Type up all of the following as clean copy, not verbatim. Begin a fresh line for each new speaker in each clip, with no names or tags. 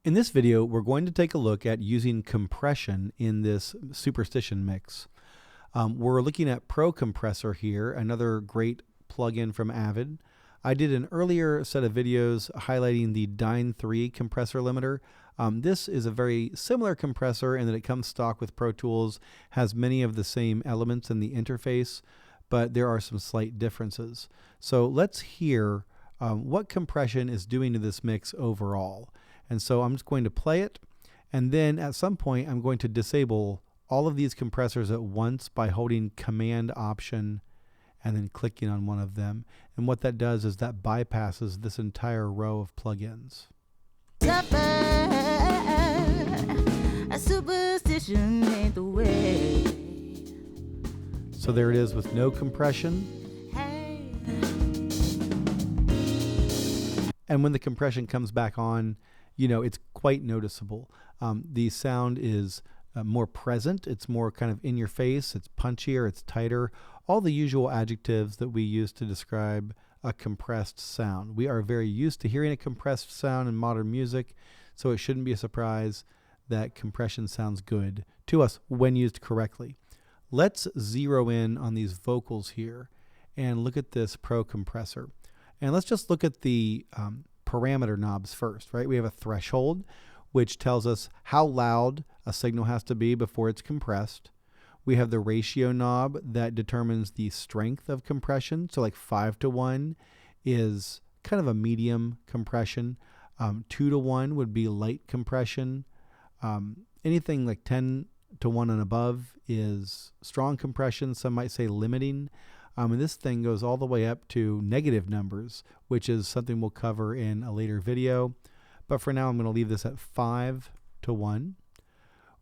In this video, we're going to take a look at using compression in this superstition mix. We're looking at Pro Compressor here, another great plugin from Avid. I did an earlier set of videos highlighting the Dyne 3 compressor limiter. This is a very similar compressor in that it comes stock with Pro Tools, has many of the same elements in the interface, but there are some slight differences. So let's hear what compression is doing to this mix overall. And so I'm just going to play it, and then at some point I'm going to disable all of these compressors at once by holding Command Option and then clicking on one of them. And what that does is that bypasses this entire row of plugins.
A superstition ain't the way.
So there it is with no compression. And when the compression comes back on, you know, it's quite noticeable. The sound is more present. It's more kind of in your face. It's punchier. It's tighter. All the usual adjectives that we use to describe a compressed sound. We are very used to hearing a compressed sound in modern music, so it shouldn't be a surprise that compression sounds good to us when used correctly. Let's zero in on these vocals here and look at this Pro Compressor. And let's just look at the parameter knobs first, right? We have a threshold, which tells us how loud a signal has to be before it's compressed. We have the ratio knob that determines the strength of compression. So like 5:1 is kind of a medium compression. 2:1 would be light compression. Anything like 10:1 and above is strong compression. Some might say limiting. And this thing goes all the way up to negative numbers, which is something we'll cover in a later video. But for now, I'm going to leave this at 5:1.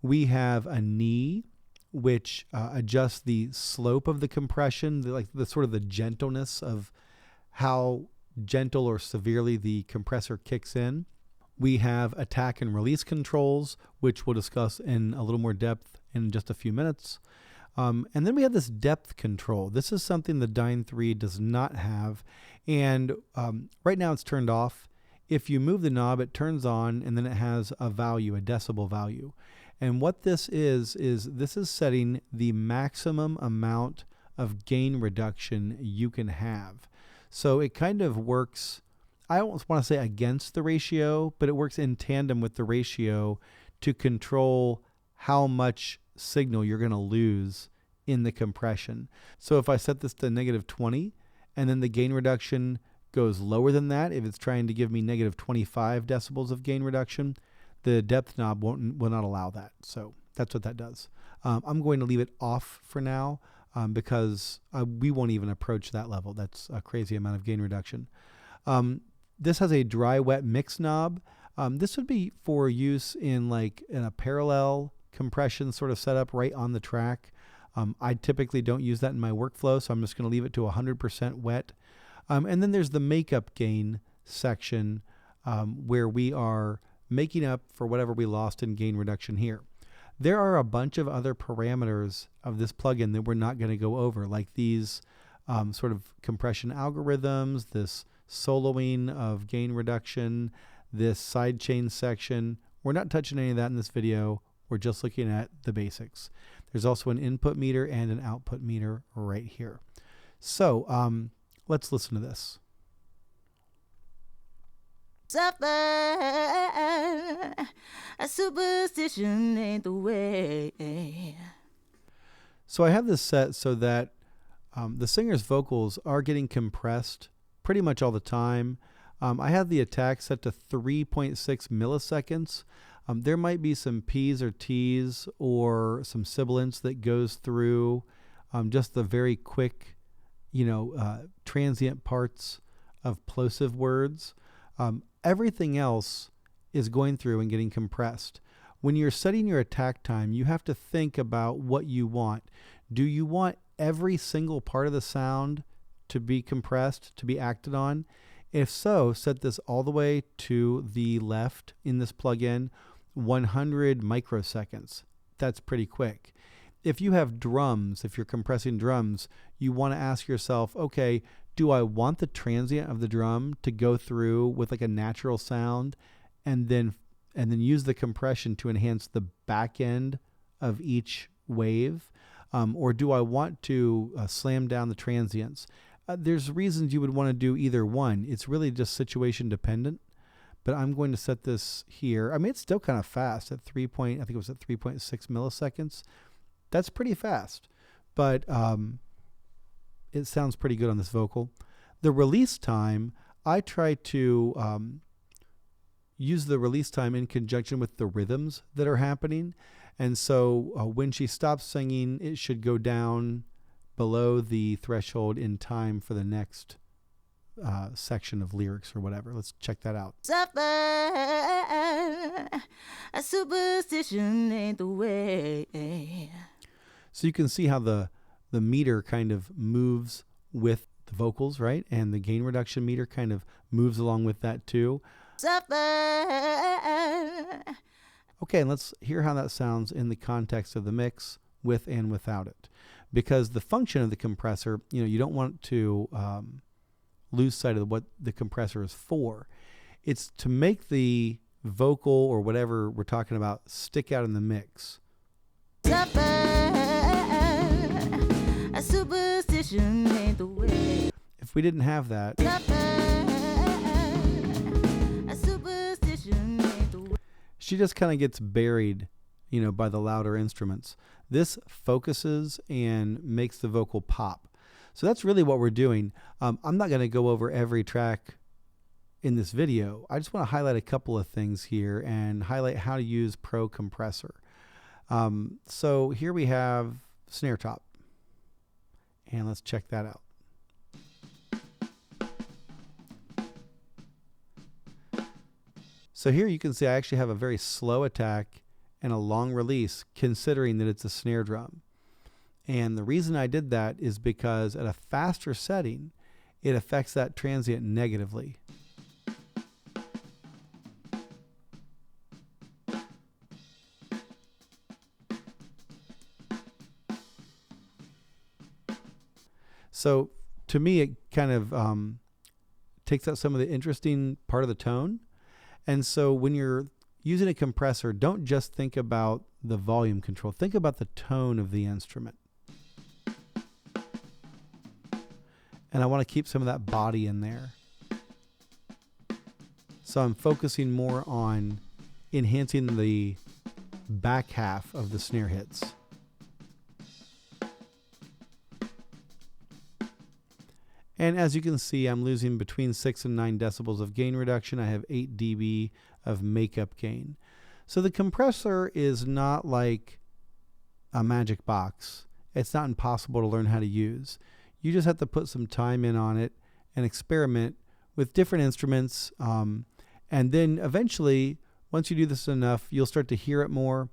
We have a knee, which adjusts the slope of the compression, the sort of the gentleness of how gentle or severely the compressor kicks in. We have attack and release controls, which we'll discuss in a little more depth in just a few minutes. And then we have this depth control. This is something the Dyne 3 does not have. And right now it's turned off. If you move the knob, it turns on, and then it has a value, a decibel value. And what this is this is setting the maximum amount of gain reduction you can have. So it kind of works, I don't want to say against the ratio, but it works in tandem with the ratio to control how much signal you're going to lose in the compression. So if I set this to -20 and then the gain reduction goes lower than that, if it's trying to give me -25 decibels of gain reduction, the depth knob will not allow that. So that's what that does. I'm going to leave it off for now because we won't even approach that level. That's a crazy amount of gain reduction. This has a dry wet mix knob. This would be for use in a parallel compression sort of setup right on the track. I typically don't use that in my workflow, so I'm just going to leave it to 100% wet. And then there's the makeup gain section where we are making up for whatever we lost in gain reduction here. There are a bunch of other parameters of this plugin that we're not going to go over, like these sort of compression algorithms, this soloing of gain reduction, this sidechain section. We're not touching any of that in this video. We're just looking at the basics. There's also an input meter and an output meter right here. So let's listen to this.
Suffer, a superstition ain't the way.
So I have this set so that the singer's vocals are getting compressed pretty much all the time. I have the attack set to 3.6 milliseconds. There might be some P's or T's or some sibilance that goes through just the very quick, transient parts of plosive words. Everything else is going through and getting compressed. When you're setting your attack time, you have to think about what you want. Do you want every single part of the sound to be compressed, to be acted on? If so, set this all the way to the left in this plugin, 100 microseconds. That's pretty quick. If you have drums, if you're compressing drums, you want to ask yourself, okay, do I want the transient of the drum to go through with like a natural sound and then and then use the compression to enhance the back end of each wave? Or do I want to slam down the transients? There's reasons you would want to do either one. It's really just situation dependent. But I'm going to set this here. I mean, it's still kind of fast at 3 I think it was at 3.6 milliseconds. That's pretty fast, but it sounds pretty good on this vocal. The release time, I try to use the release time in conjunction with the rhythms that are happening. And so when she stops singing, it should go down below the threshold in time for the next section of lyrics or whatever. Let's check that out.
Suffer, a superstition ain't the way.
So you can see how the meter kind of moves with the vocals, right? And the gain reduction meter kind of moves along with that too.
Suffer.
Okay, and let's hear how that sounds in the context of the mix with and without it. Because the function of the compressor, you don't want to lose sight of what the compressor is for. It's to make the vocal or whatever we're talking about stick out in the mix.
Suffer, a superstition ain't the way.
If we didn't have that,
Suffer, a superstition ain't the way.
she just kind of gets buried, by the louder instruments. This focuses and makes the vocal pop. So that's really what we're doing. I'm not going to go over every track in this video. I just want to highlight a couple of things here and highlight how to use Pro Compressor. So here we have snare top. And let's check that out. So here you can see I actually have a very slow attack and a long release, considering that it's a snare drum. And the reason I did that is because at a faster setting, it affects that transient negatively. So to me, it kind of takes out some of the interesting part of the tone. And so when you're using a compressor, don't just think about the volume control. Think about the tone of the instrument. And I want to keep some of that body in there. So I'm focusing more on enhancing the back half of the snare hits. And as you can see, I'm losing between 6 and 9 decibels of gain reduction. I have 8 dB of makeup gain. So the compressor is not like a magic box. It's not impossible to learn how to use. You just have to put some time in on it and experiment with different instruments. And then eventually, once you do this enough, you'll start to hear it more.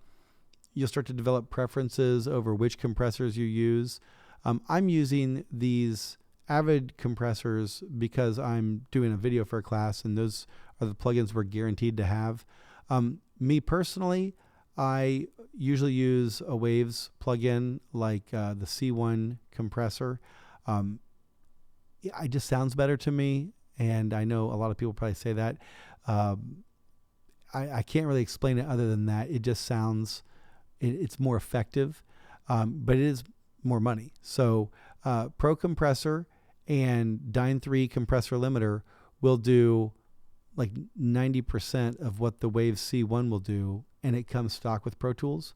You'll start to develop preferences over which compressors you use. I'm using these Avid compressors because I'm doing a video for a class, and those are the plugins we're guaranteed to have. Me personally, I usually use a Waves plugin like the C1 compressor. It just sounds better to me, and I know a lot of people probably say that. I can't really explain it other than that. It just sounds, it's more effective, but it is more money. So Pro Compressor and Dyne 3 compressor limiter will do like 90% of what the Waves C1 will do, and it comes stock with Pro Tools.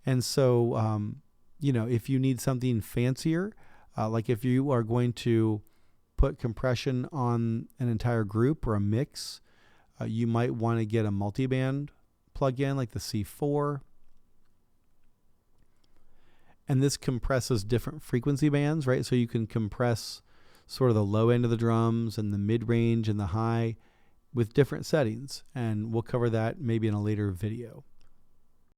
And so, if you need something fancier, like if you are going to put compression on an entire group or a mix, you might want to get a multiband plugin like the C4. And this compresses different frequency bands, right? So you can compress sort of the low end of the drums and the mid-range and the high with different settings. And we'll cover that maybe in a later video.